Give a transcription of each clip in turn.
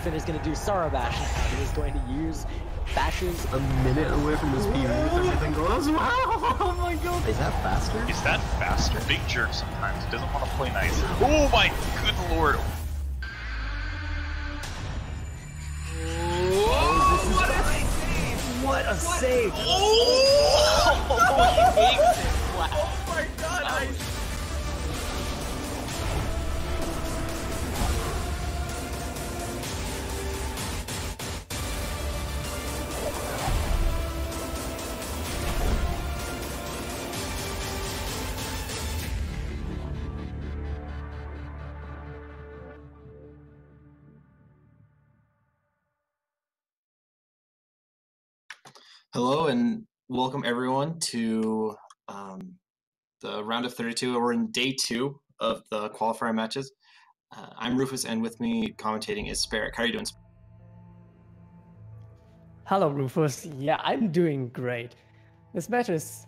Ethan is going to do Sara Bash. He is going to use Bashes. A minute away from this PV with everything goes. Wow! Oh my god! Is that faster? Is that faster? Big jerk sometimes. He doesn't want to play nice. Oh my good lord! What a save! Oh! He makes it! Wow. Oh my god! Hello and welcome everyone to the round of 32. We're in day 2 of the qualifier matches. I'm Rufus, and with me commentating is Sparrow. How are you doing? Hello, Rufus. Yeah, I'm doing great. This match is,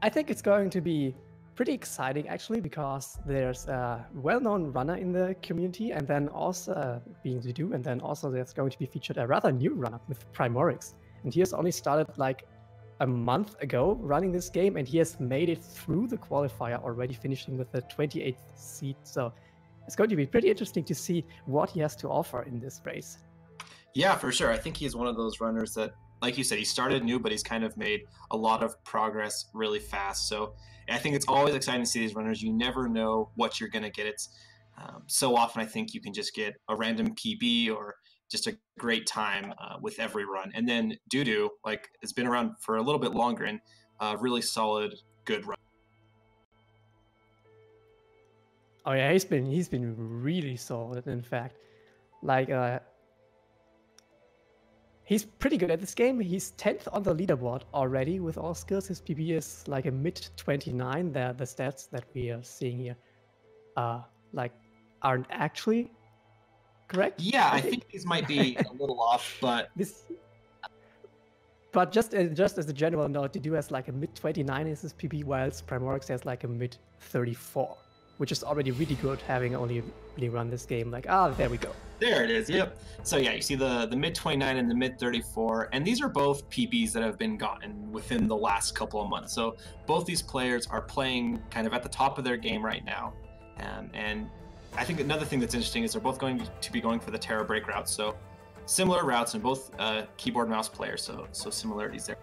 I think it's going to be pretty exciting actually, because there's a well-known runner in the community, and then also being LostDedew, and then also there's going to be featured a rather new runner with Primorix. And he has only started like a month ago running this game, and he has made it through the qualifier already, finishing with the 28th seed. So it's going to be pretty interesting to see what he has to offer in this race. Yeah, for sure. I think he's one of those runners that, like you said, he started new, but he's kind of made a lot of progress really fast. So I think it's always exciting to see these runners. You never know what you're going to get. It's so often I think you can just get a random PB or just a great time with every run. And then LostDedew, like, has been around for a little bit longer and really solid, good run. Oh yeah, he's been really solid. In fact, like he's pretty good at this game. He's 10th on the leaderboard already with all skills. His PB is like a mid 29. The stats that we are seeing here, like, aren't actually correct. Yeah, I think these might be a little off, but But just as a general note, LostDedew has like a mid 29 is his PB, whilst Primorix has like a mid 34, which is already really good, having only really run this game. Like, there we go. There it is. Yep. So yeah, you see the mid 29 and the mid 34, and these are both PBs that have been gotten within the last couple of months. So both these players are playing kind of at the top of their game right now, and I think another thing that's interesting is they're both going to be going for the Terra break route. So similar routes, and both keyboard mouse players. So similarities there.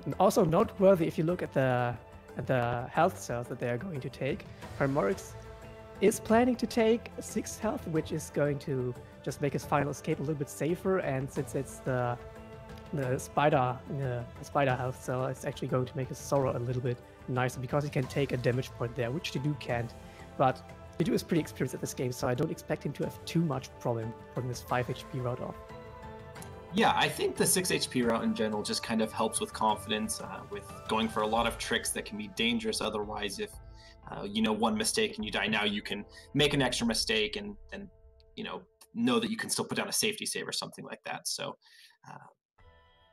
And also noteworthy, if you look at the health cells that they are going to take, Primorix is planning to take 6 health, which is going to just make his final escape a little bit safer. And since it's the spider health cell, it's actually going to make his Sora a little bit nicer, because he can take a damage point there, which LostDedew can't. But LostDew is pretty experienced at this game, so I don't expect him to have too much problem putting this 5 HP route off. Yeah, I think the 6 HP route in general just kind of helps with confidence, with going for a lot of tricks that can be dangerous otherwise. If one mistake and you die, now you can make an extra mistake and know that you can still put down a safety save or something like that. So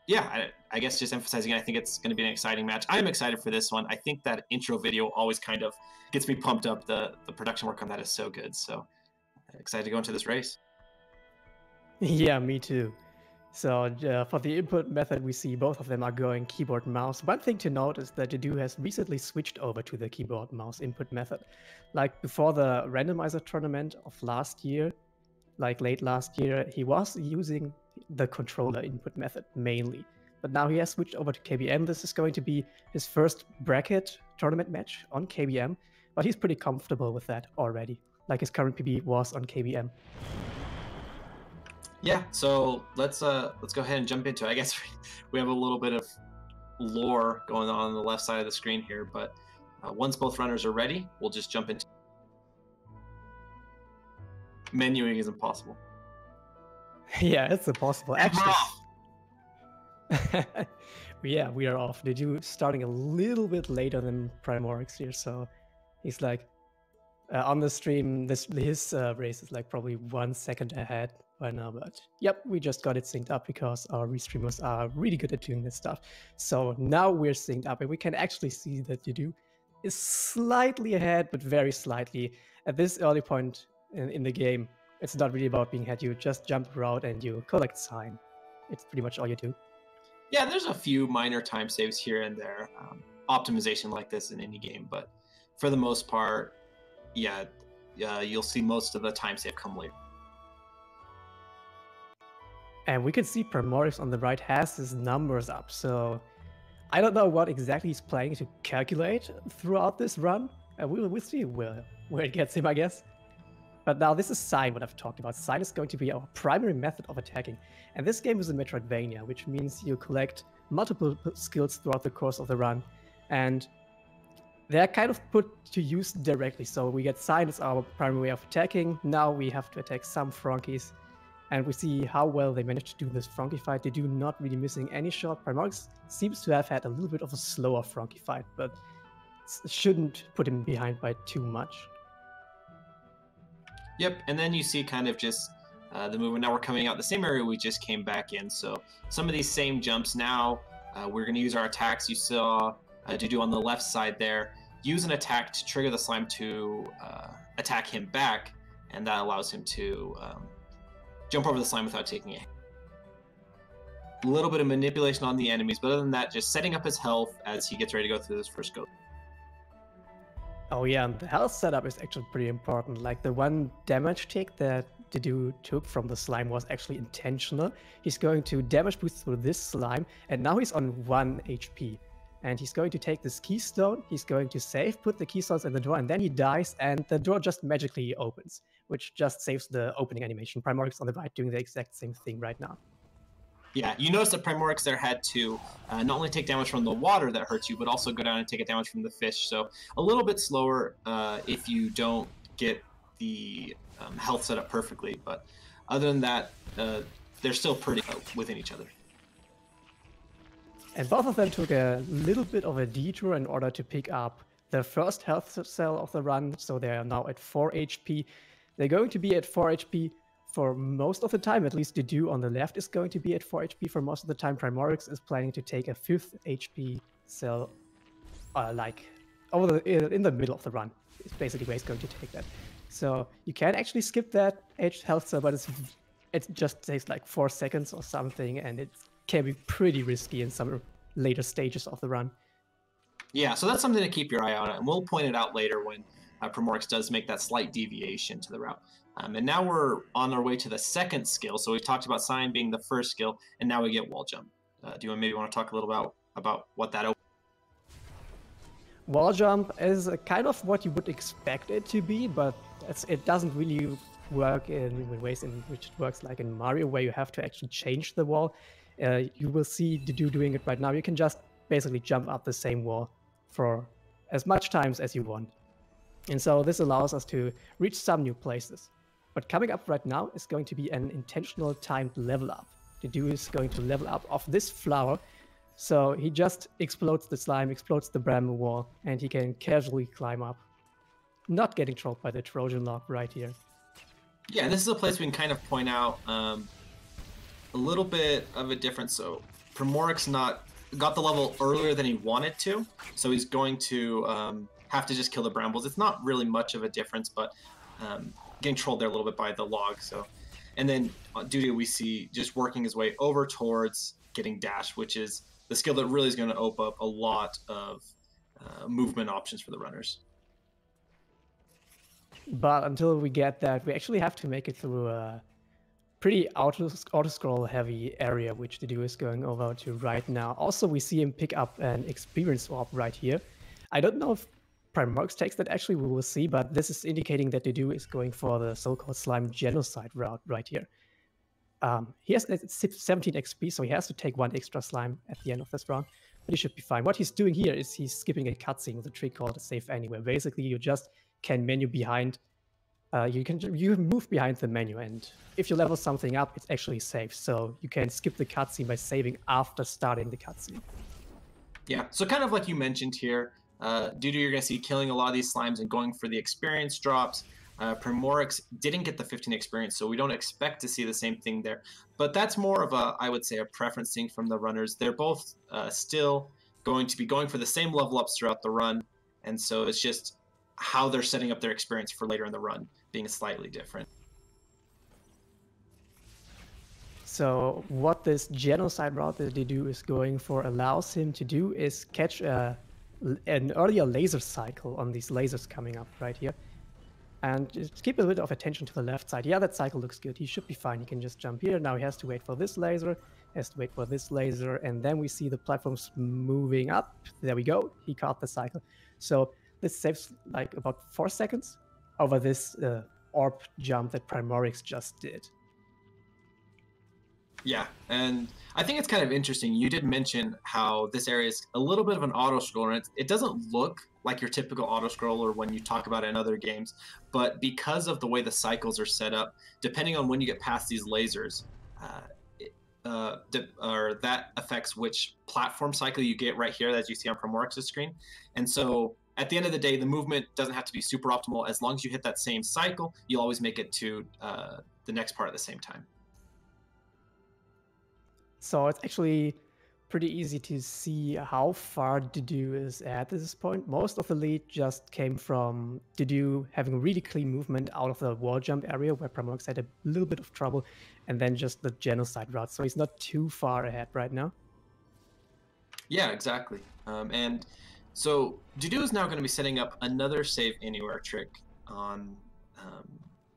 yeah, I guess just emphasizing, I think it's going to be an exciting match. I'm excited for this one. I think that intro video always kind of gets me pumped up. The production work on that is so good. So excited to go into this race. Yeah, me too. So for the input method, we see both of them are going keyboard mouse. One thing to note is that LostDedew has recently switched over to the keyboard mouse input method. Like before the randomizer tournament of last year, like late last year, he was using the controller input method mainly. But now he has switched over to KBM. This is going to be his first bracket tournament match on KBM, but he's pretty comfortable with that already. Like his current PB was on KBM. Yeah, so let's go ahead and jump into it. I guess we have a little bit of lore going on the left side of the screen here, but once both runners are ready, we'll just jump into menuing is impossible. Yeah, it's impossible. Actually, yeah, we are off. LostDew starting a little bit later than Primorix here, so he's like on the stream. His race is like probably 1 second ahead by now. But yep, we just got it synced up because our restreamers are really good at doing this stuff. So now we're synced up, and we can actually see that LostDew is slightly ahead, but very slightly at this early point in the game. It's not really about being had. You just jump around and you collect sign. It's pretty much all you do. Yeah, there's a few minor time saves here and there, optimization like this in any game, but for the most part, yeah, you'll see most of the time save come later. And we can see Primorix on the right has his numbers up, so I don't know what exactly he's planning to calculate throughout this run. We'll see where it gets him, I guess. But now this is Sign, what I've talked about. Sign is going to be our primary method of attacking. And this game is a Metroidvania, which means you collect multiple skills throughout the course of the run. And they're kind of put to use directly. So we get Sign as our primary way of attacking. Now we have to attack some Frankies. And we see how well they managed to do this Frankie fight. They do not really missing any shot. Primorix seems to have had a little bit of a slower Frankie fight, but shouldn't put him behind by too much. Yep, and then you see kind of just the movement. Now we're coming out the same area we just came back in. So some of these same jumps now, we're going to use our attacks. You saw Dedew on the left side there. Use an attack to trigger the slime to attack him back, and that allows him to jump over the slime without taking it. A little bit of manipulation on the enemies, but other than that, just setting up his health as he gets ready to go through this first go. Oh yeah, and the health setup is actually pretty important. Like the one damage tick that Dedew took from the slime was actually intentional. He's going to damage boost through this slime, and now he's on 1 HP. And he's going to take this keystone, he's going to save, put the keystones in the door, and then he dies, and the door just magically opens, which just saves the opening animation. Primorix on the right doing the exact same thing right now. Yeah, you notice that Primorix there had to not only take damage from the water that hurts you, but also go down and take a damage from the fish. So a little bit slower if you don't get the health set up perfectly. But other than that, they're still pretty within each other. And both of them took a little bit of a detour in order to pick up the first health cell of the run. So they are now at 4 HP. They're going to be at 4 HP for most of the time. At least Dedew on the left is going to be at 4 HP for most of the time. Primorix is planning to take a 5th HP cell, like in the middle of the run. It's basically where he's going to take that. So you can actually skip that health cell, but it just takes like 4 seconds or something, and it can be pretty risky in some later stages of the run. Yeah, so that's something to keep your eye on, and we'll point it out later when Primorix does make that slight deviation to the route. And now we're on our way to the second skill. So we've talked about Sign being the first skill, and now we get Wall Jump. Do you maybe want to talk a little about what that opens? Wall Jump is kind of what you would expect it to be, but it doesn't really work in ways in which it works like in Mario, where you have to actually change the wall. You will see Dedew doing it right now. You can just basically jump up the same wall for as much times as you want. And so this allows us to reach some new places. But coming up right now is going to be an intentional timed level up. Dedew is going to level up off this flower. So he just explodes the slime, explodes the bramble wall, and he can casually climb up. Not getting trolled by the Trojan log right here. Yeah, this is a place we can kind of point out a little bit of a difference. So Primorix got the level earlier than he wanted to, so he's going to have to just kill the brambles. It's not really much of a difference, but getting trolled there a little bit by the log. So, and then Dedew we see just working his way over towards getting dash, which is the skill that really is going to open up a lot of movement options for the runners. But until we get that, we actually have to make it through a pretty auto-scroll heavy area, which Dedew is going over to right now. Also, we see him pick up an experience orb right here. I don't know if Primorix takes that, actually, we will see, but this is indicating that Dedew is going for the so-called slime genocide route right here. He has 17 XP, so he has to take 1 extra slime at the end of this round, but he should be fine. What he's doing here is he's skipping a cutscene with a trick called Save Anywhere. Basically, you just can menu behind, you move behind the menu, and if you level something up, it's actually safe. So you can skip the cutscene by saving after starting the cutscene. Yeah, so kind of like you mentioned here, Dedew you're going to see killing a lot of these slimes and going for the experience drops. Primorix didn't get the 15 experience, so we don't expect to see the same thing there. But that's more of a, I would say, a preference thing from the runners. They're both still going to be going for the same level ups throughout the run, and so it's just how they're setting up their experience for later in the run being slightly different. So what this genocide route that Dedew is going for allows him to do is catch an earlier laser cycle on these lasers coming up right here. And just keep a bit of attention to the left side. Yeah, that cycle looks good. He should be fine. He can just jump here. Now he has to wait for this laser, has to wait for this laser, and then we see the platforms moving up. There we go. He caught the cycle. So this saves like about 4 seconds over this orb jump that Primorix just did. Yeah, and I think it's kind of interesting. You did mention how this area is a little bit of an auto-scroller, and it doesn't look like your typical auto-scroller when you talk about it in other games, but because of the way the cycles are set up, depending on when you get past these lasers, that affects which platform cycle you get right here, as you see on Primorix's screen. And so at the end of the day, the movement doesn't have to be super optimal. As long as you hit that same cycle, you'll always make it to the next part at the same time. So it's actually pretty easy to see how far Dedew is at this point. Most of the lead just came from Dedew having really clean movement out of the wall jump area where Primorix had a little bit of trouble, and then just the genocide route. So he's not too far ahead right now. Yeah, exactly. And so Dedew is now going to be setting up another save anywhere trick on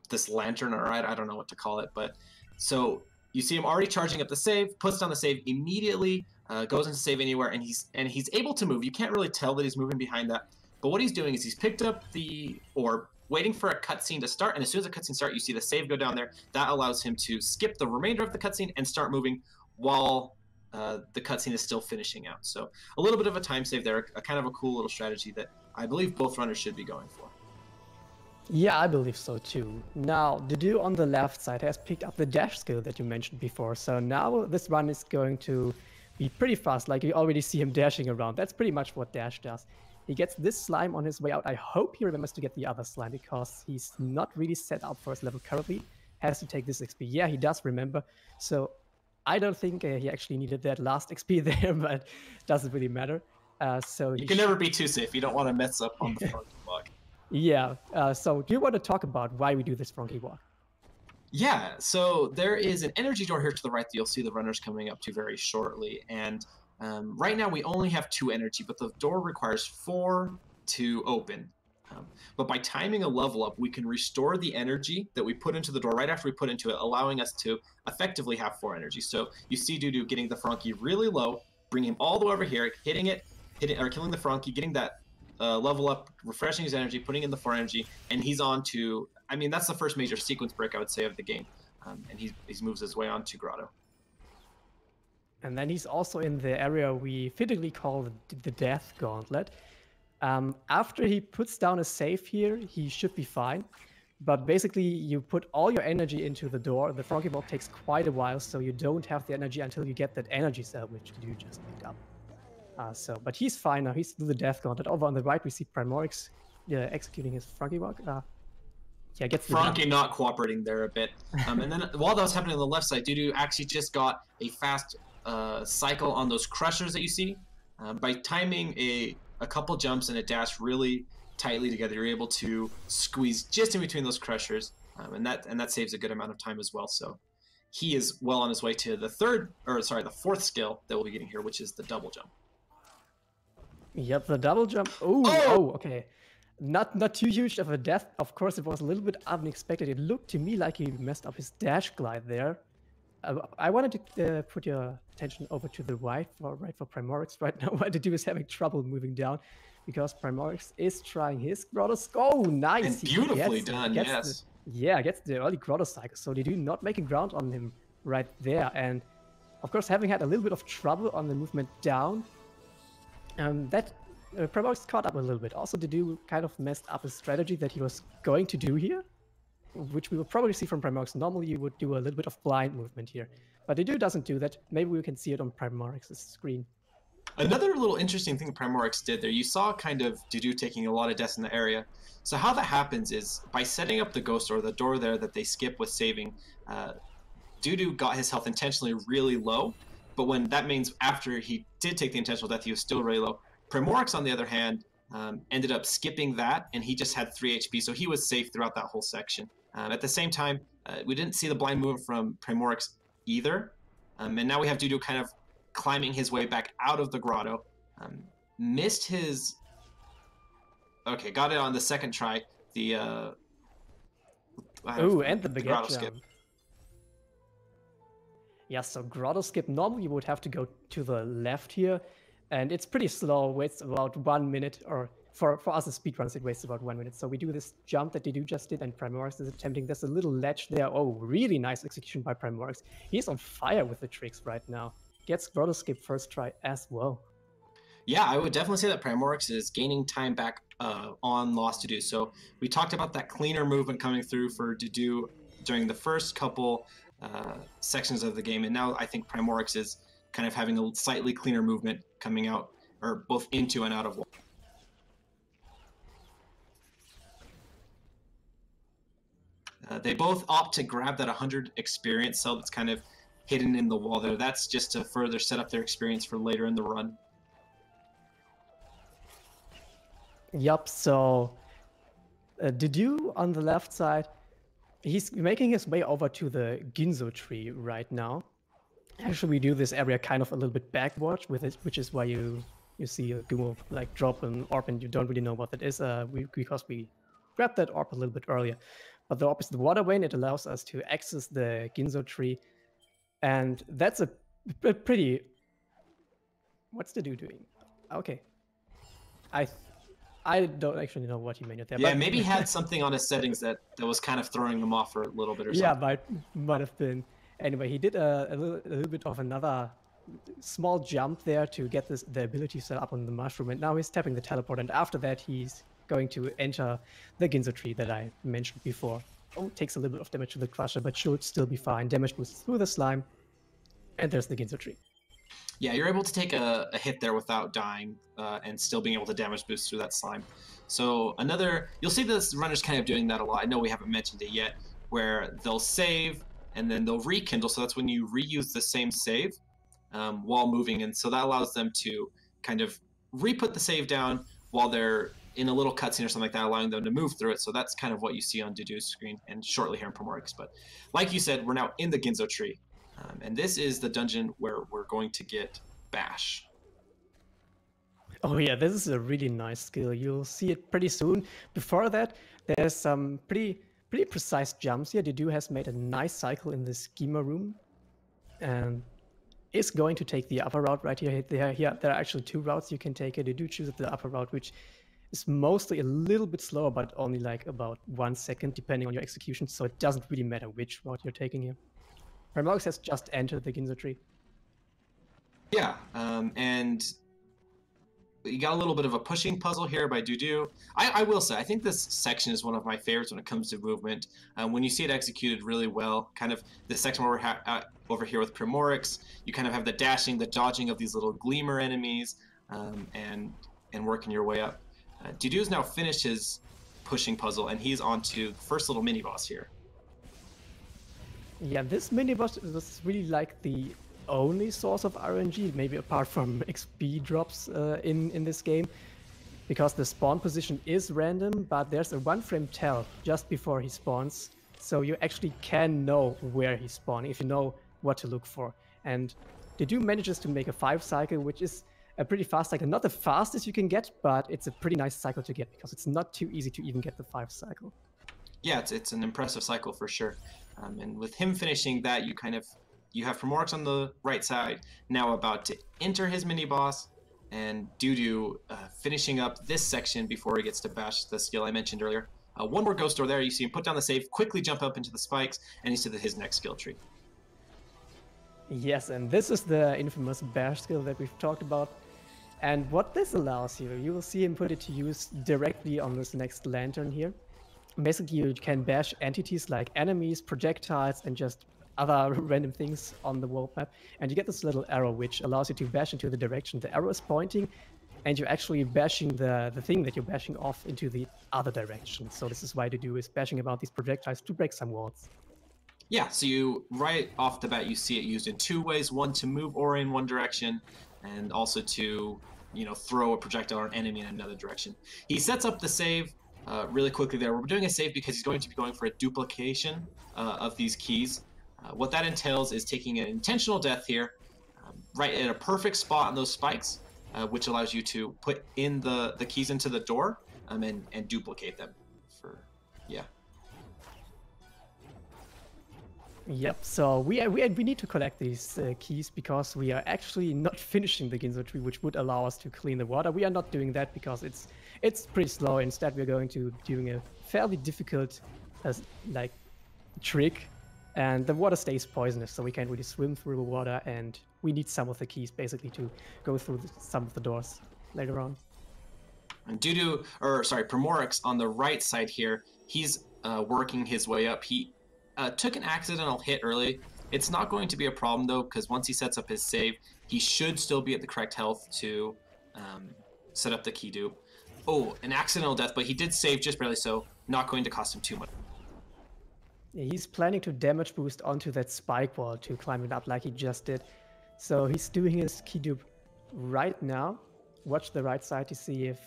this lantern, or I don't know what to call it, but so you see him already charging up the save, puts down the save immediately, goes into save anywhere, and he's able to move. You can't really tell that he's moving behind that, but what he's doing is he's picked up the orb, waiting for a cutscene to start, and as soon as the cutscene starts, you see the save go down there. That allows him to skip the remainder of the cutscene and start moving while the cutscene is still finishing out. So a little bit of a time save there, a kind of a cool little strategy that I believe both runners should be going for. Yeah, I believe so too. Now, Dedew on the left side has picked up the dash skill that you mentioned before. So now this run is going to be pretty fast. Like you already see him dashing around. That's pretty much what dash does. He gets this slime on his way out. I hope he remembers to get the other slime because he's not really set up for his level currently. Has to take this XP. Yeah, he does remember. So I don't think he actually needed that last XP there, but doesn't really matter. So you can never be too safe. You don't want to mess up on the front walk. Yeah, so do you want to talk about why we do this Frankie walk? Yeah, so there is an energy door here to the right that you'll see the runners coming up to very shortly. And right now we only have 2 energy, but the door requires 4 to open. But by timing a level up, we can restore the energy that we put into the door right after we put into it, allowing us to effectively have 4 energy. So you see Dedew getting the Frankie really low, bringing him all the way over here, hitting or killing the Frankie, getting that level up, refreshing his energy, putting in the 4 energy, and he's on to, I mean, that's the first major sequence break, I would say, of the game. And he moves his way on to Grotto. And then he's also in the area we fittingly call the Death Gauntlet. After he puts down a save here, he should be fine. But basically, you put all your energy into the door. The Frankie Walk takes quite a while, so you don't have the energy until you get that energy cell, which you just picked up. But he's fine now. He's through the Death Gauntlet. Over on the right, we see Primorix executing his Frankie Walk. Yeah, gets the Frankie not cooperating there a bit. And then while that was happening on the left side, Dedew actually just got a fast cycle on those crushers that you see. By timing a couple jumps and a dash really tightly together, you're able to squeeze just in between those crushers, and that saves a good amount of time as well. So he is well on his way to the the 4th skill that we'll be getting here, which is the double jump. Yep, the double jump. Oh, okay. Not too huge of a death. Of course, it was a little bit unexpected. It looked to me like he messed up his dash glide there. I wanted to put your attention over to the right for Primorix right now. What Dedew is having trouble moving down because Primorix is trying his Grotto. Oh, nice! And beautifully done, yes. Gets the early Grotto cycle. So Dedew not making ground on him right there. And of course, having had a little bit of trouble on the movement down, Primorix caught up a little bit. Also, Dedew kind of messed up his strategy that he was going to do here, which we will probably see from Primorix. Normally, you would do a little bit of blind movement here, but Dedew doesn't do that. Maybe we can see it on Primorix's screen. Another little interesting thing Primorix did there, you saw kind of Dedew taking a lot of deaths in the area. So how that happens is by setting up the ghost door, the door there that they skip with saving, Dedew got his health intentionally really low, but when that means after he did take the intentional death, he was still really low. Primorix, on the other hand, ended up skipping that, and he just had 3 HP, so he was safe throughout that whole section. At the same time, we didn't see the blind movement from Primorix either. And now we have Dedew kind of climbing his way back out of the grotto. Missed his... Okay, got it on the second try. The... Ooh, and the baguette grotto jump. skip. Yeah, so grotto skip, normally you would have to go to the left here, and it's pretty slow, waits about 1 minute, or for us as speedrunners, it wastes about 1 minute. So we do this jump that Dedew just did, and Primorix is attempting. There's a little ledge there. Oh, really nice execution by Primorix. He's on fire with the tricks right now. Gets grotto skip first try as well. Yeah, I would definitely say that Primorix is gaining time back on LostDedew. So we talked about that cleaner movement coming through for Dedew during the first couple sections of the game, and now I think Primorix is kind of having a slightly cleaner movement coming out, or both into and out of wall. They both opt to grab that 100 experience cell that's kind of hidden in the wall there. That's just to further set up their experience for later in the run. Yup, so Dedew on the left side, he's making his way over to the Ginzo tree right now. Actually, we do this area kind of a little bit backwards with it, which is why you see a Gumo like drop an orb and you don't really know what that is, because we grabbed that orb a little bit earlier. But the orb is the water vein. It allows us to access the Ginzo tree, and that's a pretty... What's Dedew doing? Okay, I don't actually know what he made there. Yeah, but... maybe he had something on his settings that was kind of throwing him off for a little bit or yeah, something. might have been. Anyway, he did a little bit of another small jump there to get the ability set up on the mushroom, and now he's tapping the teleport, and after that he's going to enter the Ginzo tree that I mentioned before. Oh, takes a little bit of damage to the Crusher, but should still be fine. Damage boosts through the slime, and there's the Ginzo tree. Yeah, you're able to take a hit there without dying and still being able to damage boost through that slime. So you'll see this runner's kind of doing that a lot. I know we haven't mentioned it yet, where they'll save and then they'll rekindle. So that's when you reuse the same save while moving. And so that allows them to kind of re-put the save down while they're in a little cutscene or something like that, allowing them to move through it. So that's kind of what you see on Dedew's screen and shortly here in Primorix. But like you said, we're now in the Ginzo tree. And this is the dungeon where we're going to get Bash. Oh yeah, this is a really nice skill. You'll see it pretty soon. Before that, there's some pretty precise jumps here. Dedew has made a nice cycle in this schema room, and is going to take the upper route right here. There are actually two routes you can take. Dedew chooses the upper route, which is mostly a little bit slower, but only like about 1 second, depending on your execution. So it doesn't really matter which route you're taking here. Primorix has just entered the Ginzo tree. Yeah, and you got a little bit of a pushing puzzle here by Dedew. I will say, I think this section is one of my favorites when it comes to movement. When you see it executed really well, kind of the section where we're over here with Primorix, you kind of have the dashing, the dodging of these little gleamer enemies, and working your way up. Dedew's now finished his pushing puzzle, and he's on to the first little mini-boss here. Yeah, this mini-boss was really like the only source of RNG, maybe apart from XP drops in this game, because the spawn position is random, but there's a 1-frame tell just before he spawns, so you actually can know where he's spawning if you know what to look for. And Dedew manages to make a 5 cycle, which is a pretty fast cycle. Not the fastest you can get, but it's a pretty nice cycle to get because it's not too easy to even get the 5 cycle. Yeah, it's an impressive cycle for sure. And with him finishing that, you have Primorix on the right side, now about to enter his mini-boss, and Dedew finishing up this section before he gets to bash the skill I mentioned earlier. One more ghost door there, you see him put down the save, quickly jump up into the spikes, and he's to his next skill tree. Yes, and this is the infamous bash skill that we've talked about. And what this allows you will see him put it to use directly on this next lantern here. Basically, you can bash entities like enemies, projectiles, and just other random things on the world map. And you get this little arrow, which allows you to bash into the direction the arrow is pointing, and you're actually bashing the thing that you're bashing off into the other direction. So this is why Dedew is bashing about these projectiles to break some walls. Yeah, so you right off the bat, you see it used in 2 ways. One, to move Aura in one direction, and also to, throw a projectile or an enemy in another direction. He sets up the save really quickly there. We're doing a save because he's going to be going for a duplication of these keys. What that entails is taking an intentional death here, right at a perfect spot on those spikes, which allows you to put in the keys into the door and duplicate them. Yep, so we need to collect these keys because we are actually not finishing the Ginzo tree, which would allow us to clean the water. We are not doing that because it's pretty slow. Instead, we're going to doing a fairly difficult like trick, and the water stays poisonous, so we can't really swim through the water, and we need some of the keys basically to go through some of the doors later on. And Primorix on the right side here, he's working his way up. He took an accidental hit early. It's not going to be a problem though, because once he sets up his save, he should still be at the correct health to set up the key dupe. Oh, an accidental death, but he did save just barely, so not going to cost him too much. Yeah, he's planning to damage boost onto that spike wall to climb it up like he just did. So he's doing his key dupe right now. Watch the right side to see if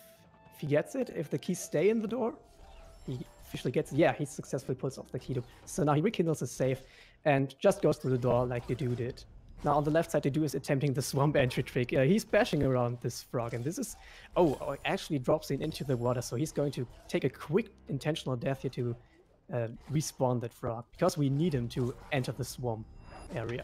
he gets it. If the keys stay in the door, he officially gets it. Yeah, he successfully pulls off the key dupe. So now he rekindles his save and just goes through the door like Dedew did. Now on the left side, Dedew is attempting the swamp entry trick. He's bashing around this frog, and this is... Oh, actually drops into the water, so he's going to take a quick intentional death here to respawn that frog, because we need him to enter the swamp area.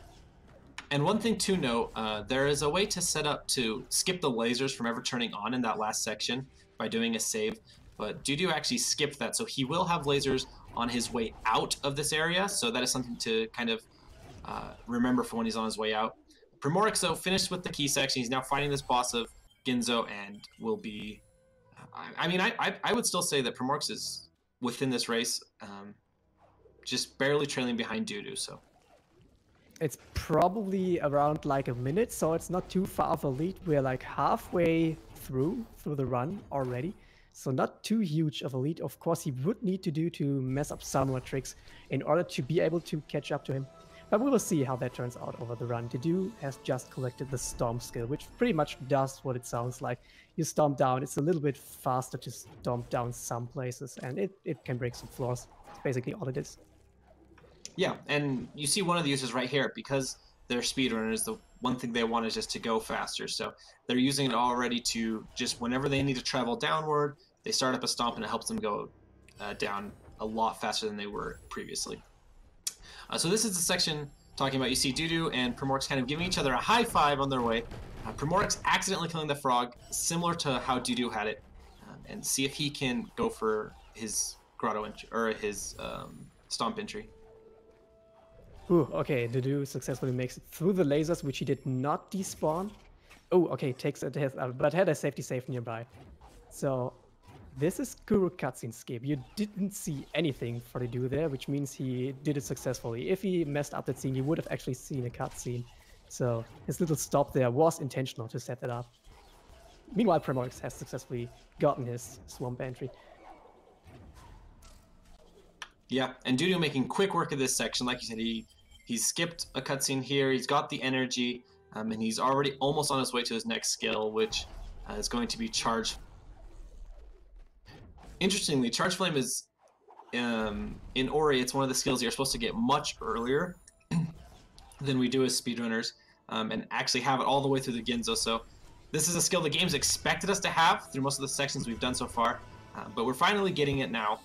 And one thing to note, there is a way to set up to skip the lasers from ever turning on in that last section by doing a save, but Dedew actually skipped that, so he will have lasers on his way out of this area, so that is something to kind of remember for when he's on his way out. Primorix, though, finished with the key section. He's now fighting this boss of Ginzo and will be... I would still say that Primorix is within this race, just barely trailing behind Dedew, so... It's probably around like a minute, so it's not too far of a lead. We're like halfway through the run already, so not too huge of a lead. Of course, he would need to mess up some more tricks in order to be able to catch up to him. But we will see how that turns out over the run. Dedew has just collected the Stomp skill, which pretty much does what it sounds like. You stomp down, it's a little bit faster to stomp down some places, and it can break some floors. That's basically all it is. Yeah, and you see one of the uses right here, because they're speedrunners, the one thing they want is just to go faster. So they're using it already to just, whenever they need to travel downward, they start up a stomp and it helps them go down a lot faster than they were previously. So this is the section talking about, you see Dedew and Primorix kind of giving each other a high five on their way. Primorix accidentally killing the frog, similar to how Dedew had it, and see if he can go for his grotto entry, or his stomp entry. Ooh, okay, Dedew successfully makes it through the lasers, which he did not despawn. Oh, okay, takes a death, but had a safety save nearby. So this is Guru cutscene skip. You didn't see anything for Dedew there, which means he did it successfully. If he messed up that scene, you would have actually seen a cutscene. So his little stop there was intentional to set that up. Meanwhile, Primorix has successfully gotten his swamp entry. Yeah, and Dedew making quick work of this section. Like you said, he skipped a cutscene here. He's got the energy, and he's already almost on his way to his next skill, which is going to be Charge. Interestingly, Charge Flame is, in Ori, it's one of the skills you're supposed to get much earlier than we do as speedrunners, and actually have it all the way through the Ginzo. So this is a skill the game's expected us to have through most of the sections we've done so far, but we're finally getting it now.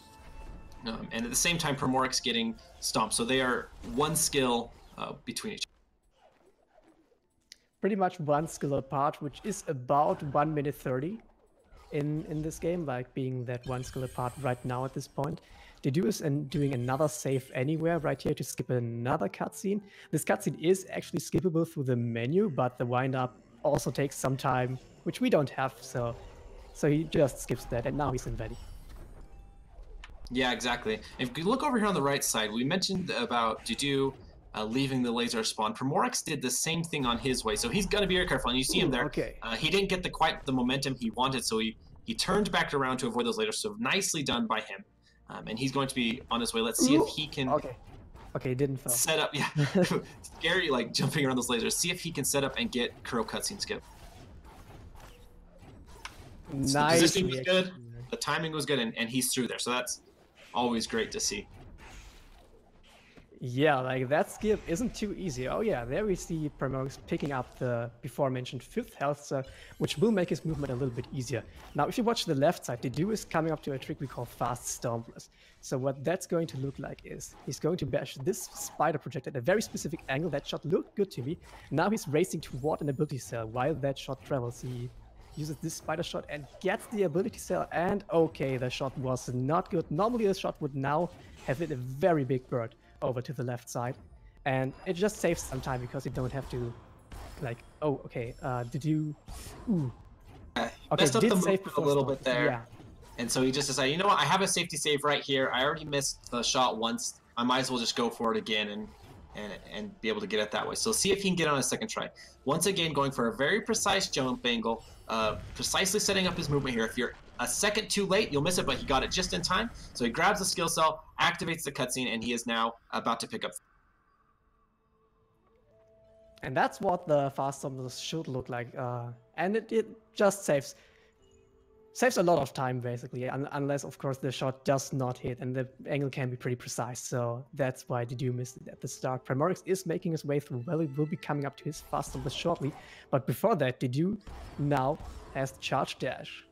And at the same time, Primorix getting Stomp. So they are one skill between each other. Pretty much one skill apart, which is about 1 minute 30 in this game, like being that one skill apart right now at this point. Dedew is doing another save anywhere right here to skip another cutscene. This cutscene is actually skippable through the menu, but the wind-up also takes some time, which we don't have, so he just skips that, and now he's in Valley. Yeah, exactly. If you look over here on the right side, we mentioned about Dedew leaving the laser spawn. Primorix did the same thing on his way, so he's got to be very careful, and you see him there. Okay. He didn't get quite the momentum he wanted, so he turned back around to avoid those lasers, so nicely done by him. And he's going to be on his way. Let's see if he can Okay, didn't fall. set up. Yeah, scary, like jumping around those lasers. See if he can set up and get Kuro cutscene skip. Nice. So the positioning was good, the timing was good, and he's through there, so that's always great to see. Yeah, like that skip isn't too easy. Oh yeah, there we see Primorix picking up the before mentioned 5th health cell, which will make his movement a little bit easier. Now, if you watch the left side, Dedew is coming up to a trick we call fast stompless. So what that's going to look like is he's going to bash this spider project at a very specific angle. That shot looked good to me. Now he's racing toward an ability cell while that shot travels. He uses this spider shot and gets the ability cell, and okay, the shot was not good. Normally the shot would now have hit a very big bird over to the left side, and it just saves some time because you don't have to, like, oh, okay, did you, ooh. Okay, Messed up did the save movement a little before bit there. Yeah. And so he just decided, you know what, I have a safety save right here. I already missed the shot once. I might as well just go for it again and be able to get it that way. So see if he can get on a second try. Once again, going for a very precise jump angle, precisely setting up his movement here. If you're a second too late, you'll miss it, but he got it just in time. So he grabs the skill cell, activates the cutscene, and he is now about to pick up. And that's what the fast stompless should look like. And it just saves a lot of time, basically, unless, of course, the shot does not hit, and the angle can be pretty precise, so that's why Dedew missed it at the start. Primorix is making his way through. Well, he will be coming up to his fast stompless shortly, but before that, Dedew now has the charge dash.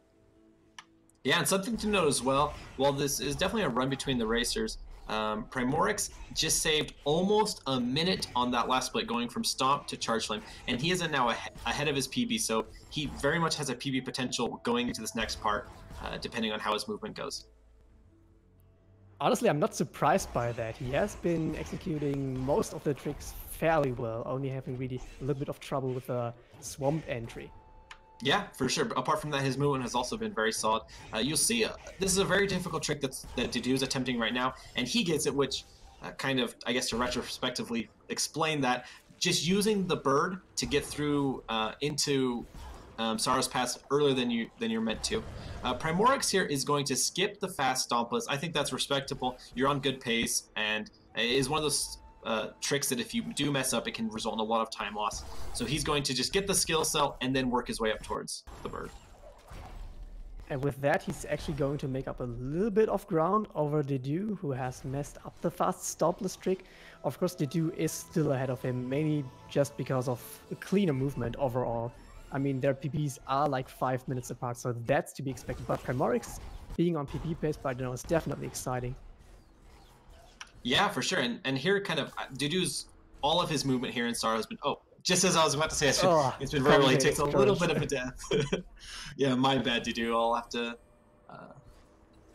Yeah, and something to note as well, while this is definitely a run between the racers, Primorix just saved almost a minute on that last split, going from Stomp to Charge Flame, and he is now ahead of his PB, so he very much has a PB potential going into this next part, depending on how his movement goes. Honestly, I'm not surprised by that. He has been executing most of the tricks fairly well, only having really a little bit of trouble with a swamp entry. Yeah, for sure. But apart from that, his movement has also been very solid. You'll see this is a very difficult trick that Dedew is attempting right now, and he gets it, which kind of, I guess, to retrospectively explain that, just using the bird to get through into Sorrow's Pass earlier than you're meant to. Primorix here is going to skip the fast stompless. I think that's respectable. You're on good pace, and it is one of those tricks that if you do mess up, it can result in a lot of time loss. So he's going to just get the skill cell and then work his way up towards the bird. And with that, he's actually going to make up a little bit of ground over Dedew, who has messed up the fast stompless trick. Of course, Dedew is still ahead of him, mainly just because of a cleaner movement overall. I mean, their PBs are like 5 minutes apart, so that's to be expected. But Primorix being on PB pace by now is definitely exciting. Yeah, for sure. And here kind of Dedew's, all of his movement here in Star has been, oh, just as I was about to say, it's been very well. He takes a little bit of a death. Yeah, my bad, Dedew. I'll have to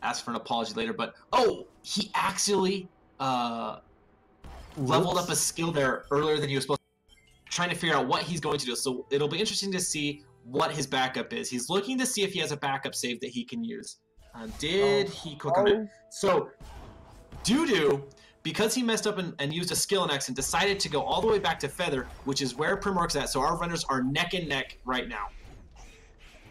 ask for an apology later. But, oh, he actually leveled up a skill there earlier than he was supposed to, trying to figure out what he's going to do. So it'll be interesting to see what his backup is. He's looking to see if he has a backup save that he can use. He click on it? So Dedew, because he messed up and used a skill in X and decided to go all the way back to Feather, which is where Primorix is at. So our runners are neck and neck right now.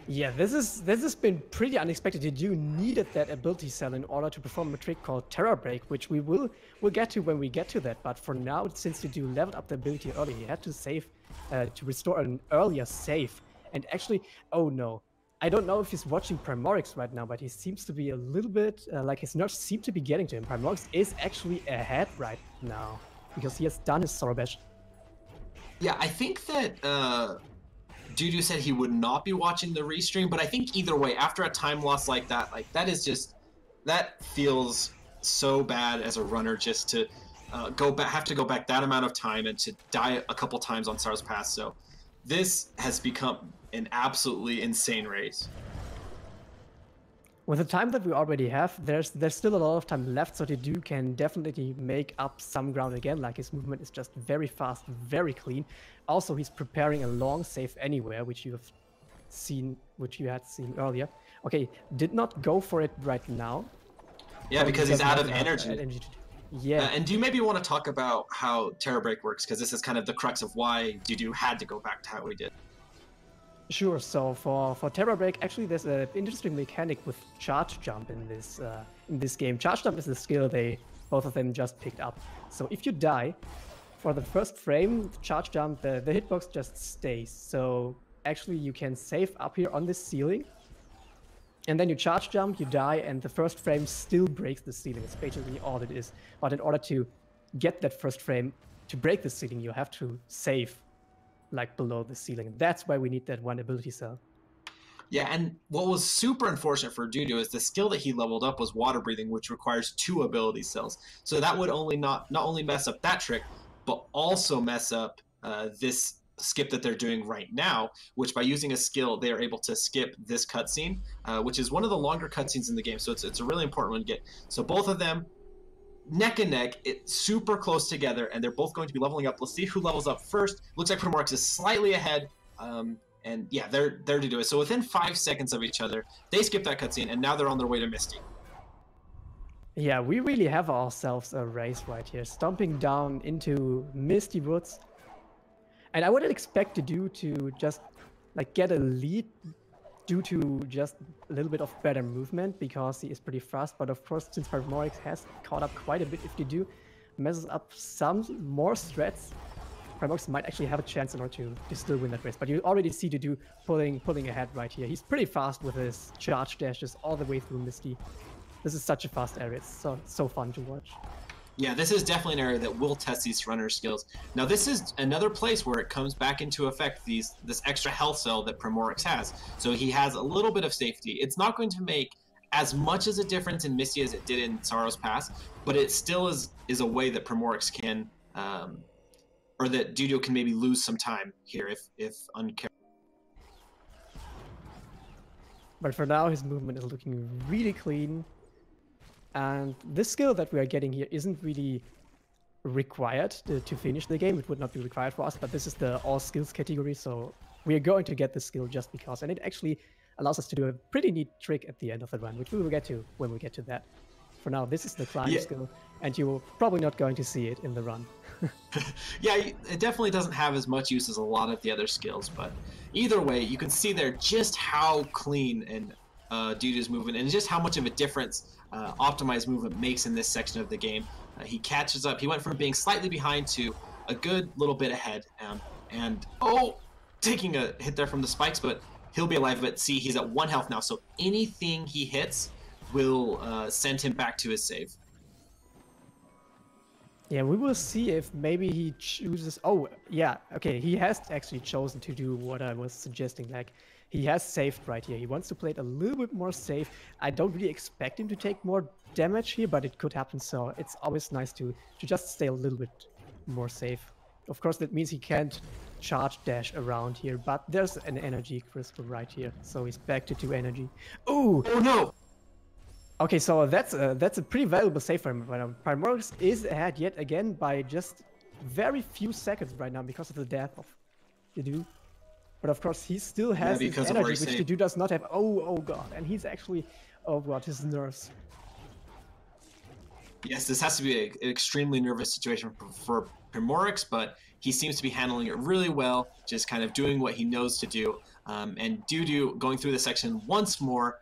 Yeah, this has been pretty unexpected. Dedew needed that ability cell in order to perform a trick called Terror Break, which we'll get to when we get to that. But for now, since Dedew leveled up the ability early, he had to save to restore an earlier save. And actually, oh no. I don't know if he's watching Primorix right now, but he seems to be a little bit, like his nerves seem to be getting to him. Primorix is actually ahead right now, because he has done his Sorrow Bash. Yeah, I think that Dedew said he would not be watching the restream, but I think either way, after a time loss like that that feels so bad as a runner just to have to go back that amount of time and to die a couple times on Sorrow's Pass. So this has become an absolutely insane race. With the time that we already have, there's still a lot of time left, so Dedew can definitely make up some ground again. Like, his movement is just very fast, very clean. Also, he's preparing a long save anywhere, which you had seen earlier. Okay, did not go for it right now. Yeah, because he's out of energy. Yeah. And do you maybe want to talk about how Terror Break works? Because this is kind of the crux of why Dedew had to go back to how he did. Sure, so for Terror Break, actually there's an interesting mechanic with Charge Jump in this game. Charge Jump is the skill both of them just picked up. So if you die, for the first frame, Charge Jump, the hitbox just stays. So actually you can save up here on this ceiling, and then you Charge Jump, you die, and the first frame still breaks the ceiling. It's basically all it is. But in order to get that first frame, to break the ceiling, you have to save like below the ceiling. That's why we need that one ability cell. Yeah, and what was super unfortunate for DeDew is the skill that he leveled up was water breathing, which requires 2 ability cells. So that would not only mess up that trick, but also mess up this skip that they're doing right now, which by using a skill, they are able to skip this cutscene, which is one of the longer cutscenes in the game. So it's a really important one to get. So both of them, neck and neck, it's super close together, and they're both going to be leveling up. Let's see who levels up first. Looks like Primorix is slightly ahead. And yeah, they're there to do it. So within 5 seconds of each other, they skip that cutscene, and now they're on their way to Misty. Yeah, we really have ourselves a race right here, stomping down into Misty Woods. And I wouldn't expect DeDew to just like get a lead due to just a little bit of better movement, because he is pretty fast. But of course, since Primorix has caught up quite a bit, if DeDew messes up some more strats, Primorix might actually have a chance in order to still win that race. But you already see DeDew pulling ahead right here. He's pretty fast with his charge dashes all the way through Misty. This is such a fast area. It's so fun to watch. Yeah, this is definitely an area that will test these runner skills. Now, this is another place where it comes back into effect, this extra health cell that Primorix has. So he has a little bit of safety. It's not going to make as much as a difference in Misty as it did in Sorrow's Pass, but it still is a way that Primorix can... or that DeDew can maybe lose some time here if uncareful. But for now, his movement is looking really clean. And this skill that we are getting here isn't really required to finish the game. It would not be required for us, but this is the all skills category, so we are going to get this skill just because. And it actually allows us to do a pretty neat trick at the end of the run, which we will get to when we get to that. For now, this is the climb skill, and you're probably not going to see it in the run. Yeah, it definitely doesn't have as much use as a lot of the other skills, but either way, you can see there just how clean and DeDew's movement and just how much of a difference optimized movement makes in this section of the game. He catches up. He went from being slightly behind to a good little bit ahead, and taking a hit there from the spikes, but he'll be alive. But see, he's at 1 health now, so anything he hits will send him back to his save. Yeah, we will see if maybe he chooses... Oh, yeah, okay, he has actually chosen to do what I was suggesting. Like, he has saved right here. He wants to play it a little bit more safe. I don't really expect him to take more damage here, but it could happen, so it's always nice to just stay a little bit more safe. Of course, that means he can't charge dash around here, but there's an energy crystal right here, so he's back to 2 energy. Ooh! Oh no! Okay, so that's a pretty valuable save for him right now. Primorix is ahead yet again by just very few seconds right now because of the death of DeDew. But of course, he still has his energy, which DeDew does not have. Oh god, and he's actually, oh god, his nerves. Yes, this has to be an extremely nervous situation for Primorix, but he seems to be handling it really well, just kind of doing what he knows to do. And DeDew going through the section once more,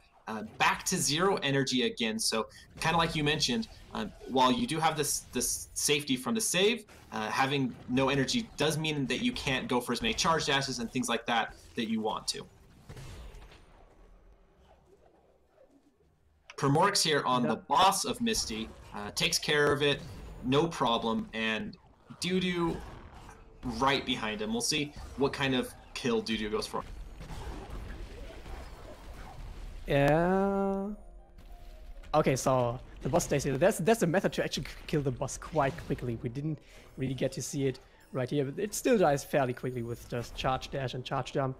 back to 0 energy again. So kind of like you mentioned, while you do have this safety from the save, having no energy does mean that you can't go for as many charge dashes and things like that you want to. Primorix here on the boss of Misty takes care of it, no problem, and DeDew right behind him. We'll see what kind of kill DeDew goes for. Yeah. Okay, so the boss stays here. That's a method to actually kill the boss quite quickly. We didn't really get to see it right here, but it still dies fairly quickly with just charge dash and charge jump.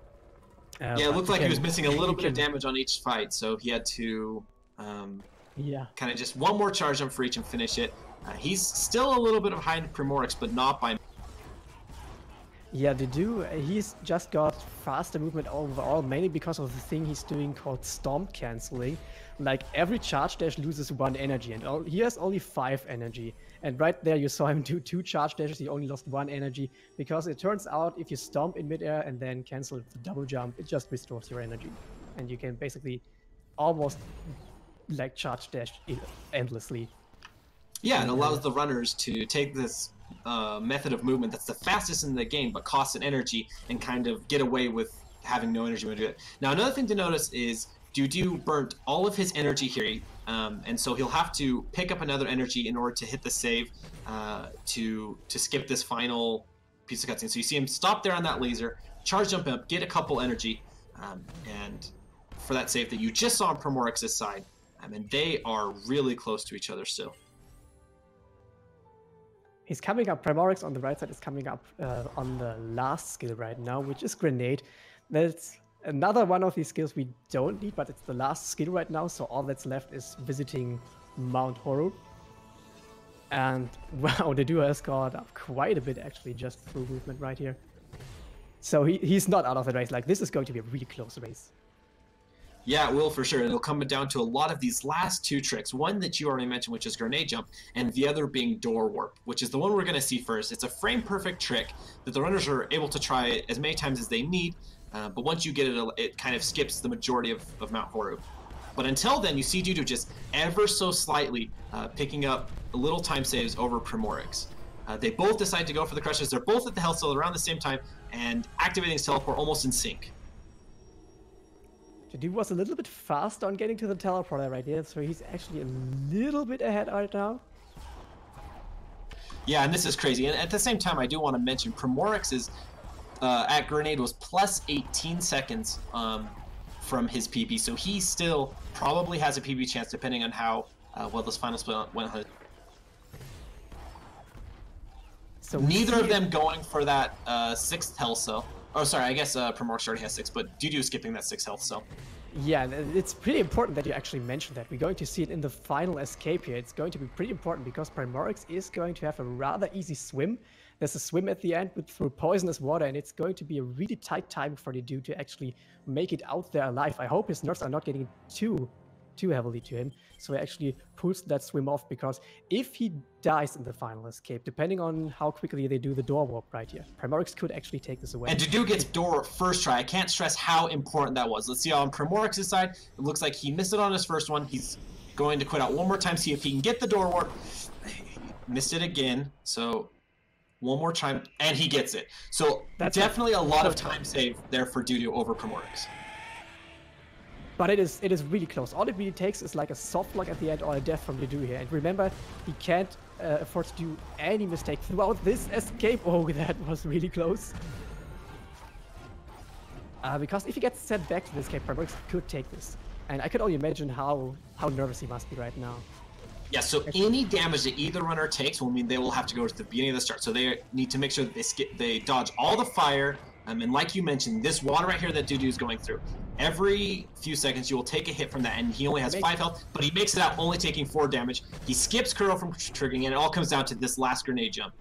Yeah, it looked like he was missing a little bit of damage on each fight, so he had to kind of just one more charge jump for each and finish it. He's still a little bit behind Primorix, but not by... Yeah, DeDew, he's just got faster movement overall, mainly because of the thing he's doing called Stomp Canceling. Like, every charge dash loses 1 energy, and he has only 5 energy. And right there you saw him do 2 charge dashes, he only lost 1 energy, because it turns out if you stomp in midair and then cancel the double jump, it just restores your energy. And you can basically almost, like, charge dash endlessly. Yeah, it allows the runners to take this method of movement that's the fastest in the game but costs an energy and kind of get away with having no energy when you do it. Now, another thing to notice is DeDew burnt all of his energy here. and so he'll have to pick up another energy in order to hit the save to skip this final piece of cutscene. So you see him stop there on that laser, charge jump up, get a couple energy, and for that save that you just saw on Primorix's side. And they are really close to each other still. He's coming up. Primorix on the right side is coming up on the last skill right now, which is Grenade. That's another one of these skills we don't need, but it's the last skill right now, so all that's left is visiting Mount Horror. And wow, the duo has caught up quite a bit actually just through movement right here. So he's not out of the race. Like, this is going to be a really close race. Yeah, it will for sure. It'll come down to a lot of these last two tricks. One that you already mentioned, which is Grenade Jump, and the other being Door Warp, which is the one we're going to see first. It's a frame-perfect trick that the runners are able to try as many times as they need, but once you get it, it kind of skips the majority of Mount Horu. But until then, you see DeDew just ever so slightly picking up little time saves over Primorix. They both decide to go for the crushes. They're both at the health cell around the same time and activating his teleport almost in sync. DeDew was a little bit fast on getting to the teleporter right here, so he's actually a little bit ahead right now. Yeah, and this is crazy. And at the same time, I do want to mention Primorix is at Grenade was plus 18 seconds from his PB, so he still probably has a PB chance depending on how well this final split went. So neither of them going for that 6th health cell. Oh, sorry, I guess Primorix already has 6, but DeDew is skipping that 6th health cell. Yeah, it's pretty important that you actually mentioned that. We're going to see it in the final escape here. It's going to be pretty important because Primorix is going to have a rather easy swim. There's a swim at the end through poisonous water, and it's going to be a really tight time for DeDew to actually make it out there alive. I hope his nerfs are not getting too heavily to him, so he actually pulls that swim off, because if he dies in the final escape, depending on how quickly they do the door warp right here, Primorix could actually take this away. And DeDew gets door warp first try. I can't stress how important that was. Let's see on Primorix's side. It looks like he missed it on his first one. He's going to quit out one more time, see if he can get the door warp. Missed it again, so one more time, and he gets it. So that's definitely a lot of time saved there for DeDew over Primorix. But it is really close. All it really takes is like a soft lock at the end or a death from DeDew here. And remember, he can't afford to do any mistake throughout this escape. Oh, that was really close. Because if he gets sent back to the escape, Primorix could take this. And I could only imagine how nervous he must be right now. Yeah, so any damage that either runner takes will mean they will have to go to the beginning of the start. So they need to make sure that they dodge all the fire. And like you mentioned, this water right here that DeDew is going through, every few seconds you will take a hit from that, and he only has 5 health, but he makes it out only taking 4 damage. He skips Kuro from triggering, and it all comes down to this last grenade jump.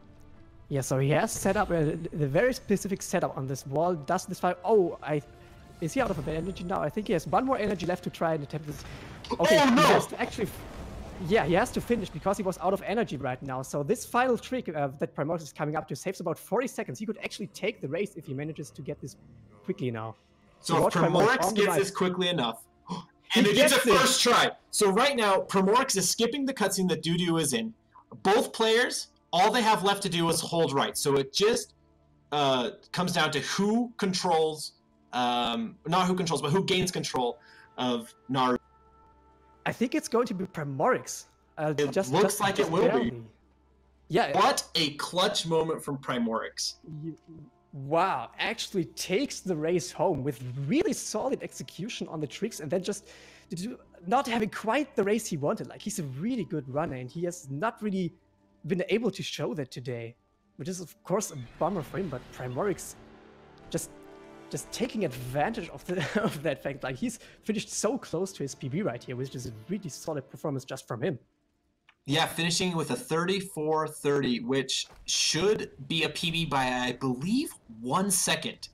Yeah, so he has set up the very specific setup on this wall. Does this fire? Oh, is he out of energy now? I think he has 1 more energy left to try and attempt this. Okay, oh, no! He has to actually. Yeah, he has to finish because he was out of energy right now. So this final trick that Primorix is coming up to saves about 40 seconds. He could actually take the race if he manages to get this quickly now. So if Primorix gets this quickly enough, and it gets a first try. So right now, Primorix is skipping the cutscene that DeDew is in. Both players, all they have left to do is hold right. So it just comes down to who controls, not who controls, but who gains control of Naru. I think it's going to be Primorix. It looks like it will be. Yeah. What a clutch moment from Primorix. Wow, actually takes the race home with really solid execution on the tricks, and then just not having quite the race he wanted. Like, he's a really good runner, and he has not really been able to show that today, which is of course a bummer for him. But Primorix just taking advantage of that fact. Like, he's finished so close to his PB right here, which is a really solid performance just from him. Yeah, finishing with a 34-30, which should be a PB by, I believe, 1 second.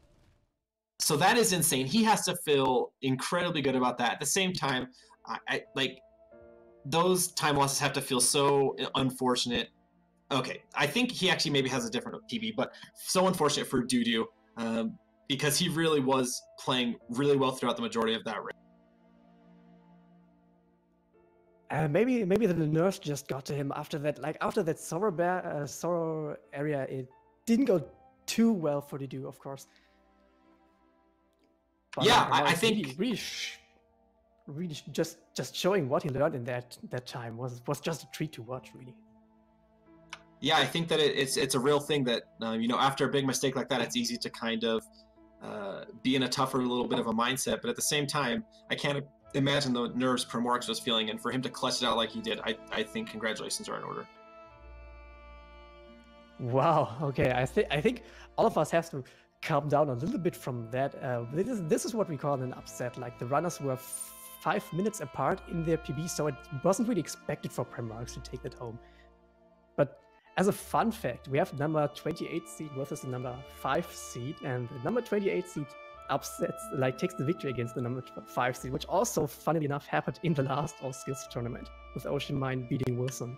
So that is insane. He has to feel incredibly good about that. At the same time, like, those time losses have to feel so unfortunate. Okay, I think he actually maybe has a different PB, but so unfortunate for DeDew. Because he really was playing really well throughout the majority of that race. Maybe the nerfs just got to him after that. Like, after that Sorrow area, it didn't go too well for DeDew, of course. But yeah, I think really just showing what he learned in that time was just a treat to watch, really. Yeah, I think that it's a real thing that after a big mistake like that, it's easy to kind of be in a tougher little bit of a mindset. But at the same time, I can't imagine the nerves Primorix was feeling, and for him to clutch it out like he did, I think congratulations are in order. Wow. Okay. I think all of us have to calm down a little bit from that. This is what we call an upset. Like the runners were 5 minutes apart in their PB, so it wasn't really expected for Primorix to take that home. But as a fun fact, we have number 28 seed versus the number 5 seed, and the number 28 seed upsets, takes the victory against the number 5 seed, which also, funnily enough, happened in the last All Skills tournament with Ocean Mine beating Wilson.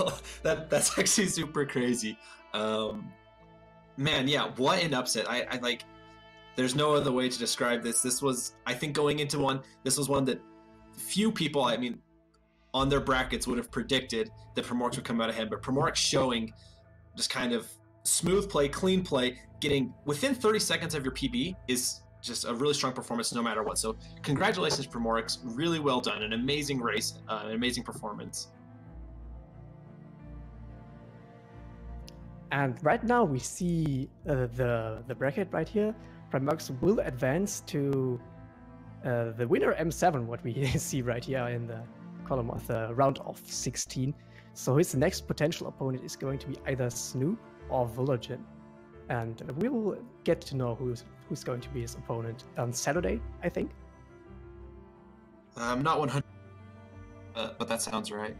Oh, that's actually super crazy. Man, yeah, what an upset. I like, there's no other way to describe this. This was, I think, going into one, this was one that few people, I mean, on their brackets would have predicted that Primorix would come out ahead, but Primorix showing just kind of smooth play, clean play, getting within 30 seconds of your PB is just a really strong performance no matter what. So congratulations, Primorix. Really well done. An amazing race, an amazing performance. And right now we see the bracket right here. Primorix will advance to the winner M7, what we see right here in the column of the round of 16. So his next potential opponent is going to be either Snoop or Vullergen. And we will get to know who's going to be his opponent on Saturday, I think. I'm not 100, but that sounds right.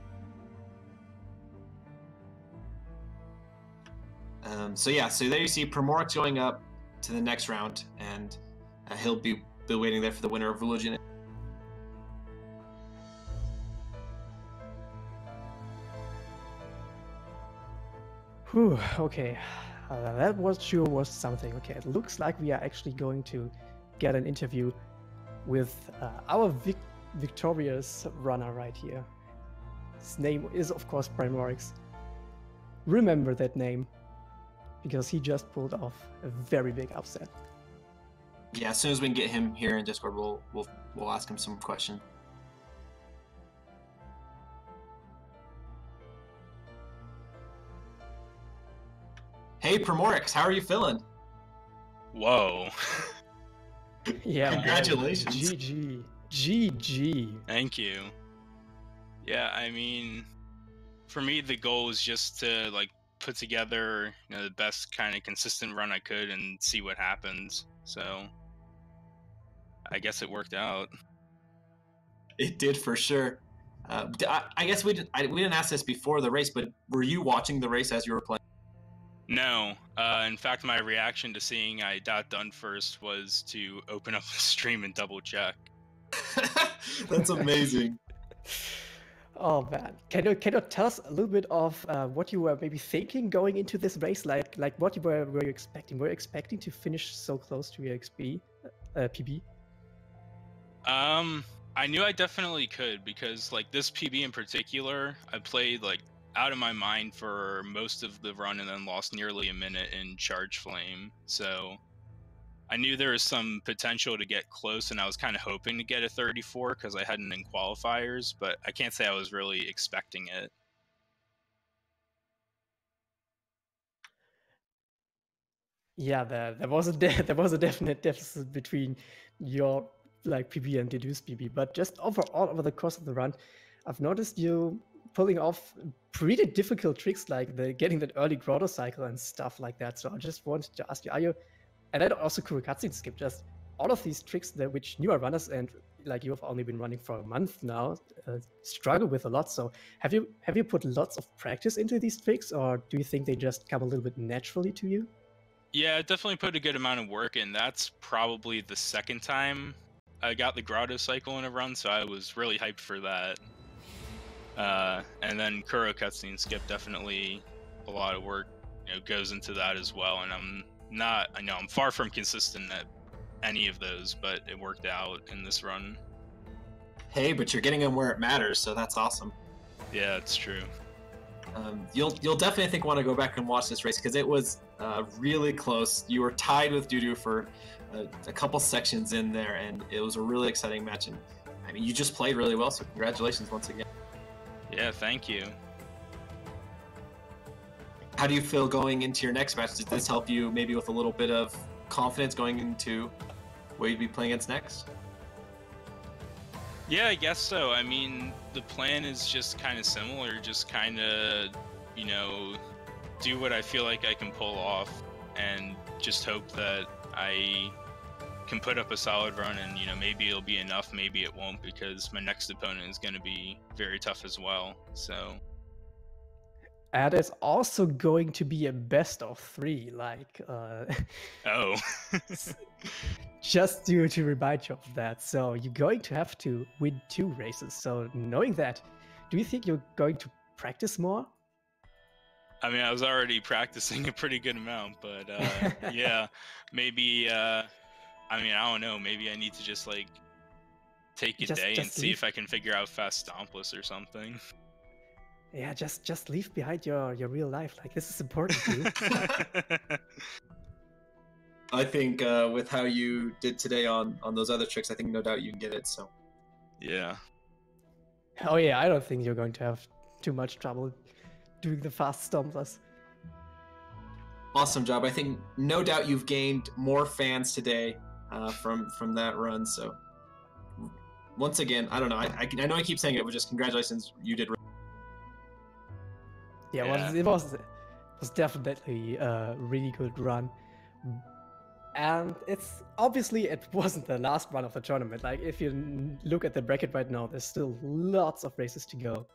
So yeah, so there you see Primorix going up to the next round, and he'll be waiting there for the winner of Vullergen. Whew, okay, that was something. Okay, it looks like we are actually going to get an interview with our victorious runner right here. His name is, of course, Primorix. Remember that name, because he just pulled off a very big upset. Yeah, as soon as we can get him here in Discord, we'll ask him some questions. Hey, Primorix, how are you feeling? Whoa. Yeah. Congratulations. GG. Thank you. Yeah, I mean, for me, the goal was just to put together the best kind of consistent run I could and see what happens. So I guess it worked out. It did for sure. I guess we didn't ask this before the race, but were you watching the race as you were playing? No. In fact, my reaction to seeing I got done first was to open up the stream and double check. That's amazing. Oh man, can you tell us a little bit of what you were maybe thinking going into this race? Like what were you expecting? Were you expecting to finish so close to your PB? I knew I definitely could, because this PB in particular, I played out of my mind for most of the run and then lost nearly a minute in Charge Flame. So I knew there was some potential to get close, and I was kind of hoping to get a 34 because I hadn't in qualifiers, but I can't say I was really expecting it. Yeah, there was a definite deficit between your PB and Dedew's PB, but just overall over the course of the run, I've noticed you pulling off pretty difficult tricks like getting that early grotto cycle and stuff like that. So I just wanted to ask you, are you, and then also Kurokatsu skip, just all of these tricks that which newer runners and you have only been running for a month now struggle with a lot. So have you put lots of practice into these tricks, or do you think they just come a little bit naturally to you? Yeah, I definitely put a good amount of work in. That's probably the second time I got the grotto cycle in a run, so I was really hyped for that. And then Kuro cutscene skip, definitely a lot of work goes into that as well. And I'm far from consistent at any of those, but it worked out in this run. Hey, but you're getting them where it matters, so that's awesome. Yeah, it's true. You'll definitely want to go back and watch this race because it was really close. You were tied with LostDedew for a couple sections in there, and it was a really exciting match. And I mean, you just played really well, so congratulations once again. Yeah, thank you. How do you feel going into your next match? Does this help you maybe with a little bit of confidence going into what you'd be playing against next? Yeah, I guess so. I mean, the plan is just kind of similar, just kind of, you know, do what I feel like I can pull off and just hope that I can put up a solid run, and, you know, maybe it'll be enough, maybe it won't, because my next opponent is going to be very tough as well. So And it's also going to be a best of 3, like oh. just to remind you of that. So you're going to have to win 2 races. So knowing that, do you think you're going to practice more? I mean, I was already practicing a pretty good amount, but yeah, maybe, I mean, I don't know, maybe I need to just, like, take a day and see if I can figure out fast Stompless or something. Yeah, just leave behind your real life. Like, this is important to you. I think with how you did today on those other tricks, I think no doubt you can get it, so. Yeah. Oh yeah, I don't think you're going to have too much trouble doing the fast Stompless. Awesome job. I think no doubt you've gained more fans today from that run, so. Once again, I don't know, I know I keep saying it, but just congratulations, you did. Yeah, well, it was definitely a really good run. And it's obviously it wasn't the last run of the tournament. Like, if you look at the bracket right now, there's still lots of races to go.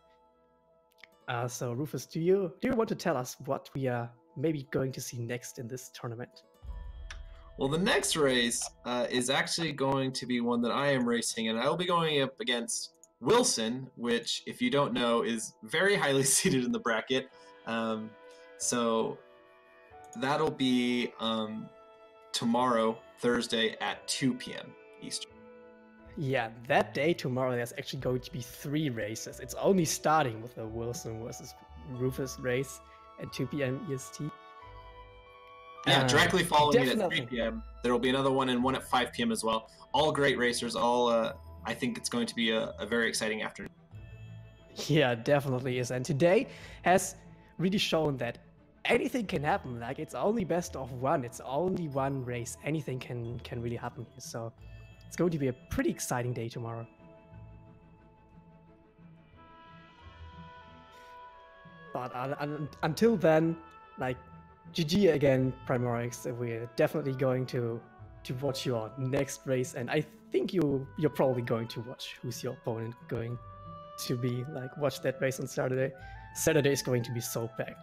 So Rufus, do you want to tell us what we are maybe going to see next in this tournament? Well, the next race is actually going to be one that I am racing, and I will be going up against Wilson, which, if you don't know, is very highly seeded in the bracket. So that'll be tomorrow, Thursday at 2 p.m. Eastern. Yeah, that day tomorrow there's actually going to be 3 races. It's only starting with the Wilson versus Rufus race at 2 p.m. EST. Yeah, directly following definitely. it at 3 p.m. There will be another one and one at 5 p.m. as well. All great racers. All I think it's going to be a very exciting afternoon. Yeah, definitely is. And today has really shown that anything can happen. Like, it's only best of 1. It's only 1 race. Anything can really happen here. So it's going to be a pretty exciting day tomorrow. But until then, like, GG again, Primorix. We're definitely going to watch your next race, and I think you're probably going to watch who's your opponent going to be. Like, watch that race on Saturday. Saturday is going to be so packed.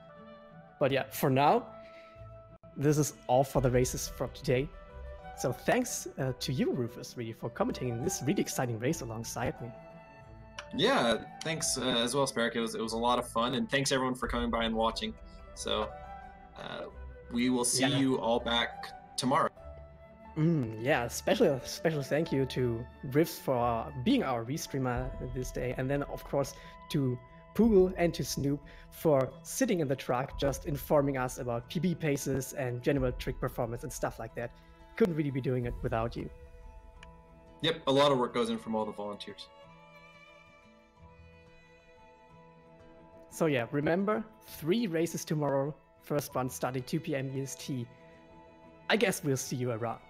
But yeah, for now, this is all for the races from today. So thanks to you, Rufus, really, for commentating this really exciting race alongside me. Yeah, thanks as well, Sparrow. It was a lot of fun, and thanks everyone for coming by and watching. So we will see you all back tomorrow. Yeah, special thank you to Riffs for being our restreamer this day, and then of course to Poogle and to Snoop for sitting in the truck just informing us about PB paces and general trick performance and stuff like that. Couldn't really be doing it without you. Yep, a lot of work goes in from all the volunteers. So yeah, remember, 3 races tomorrow. First one starting 2 p.m. EST. I guess we'll see you around.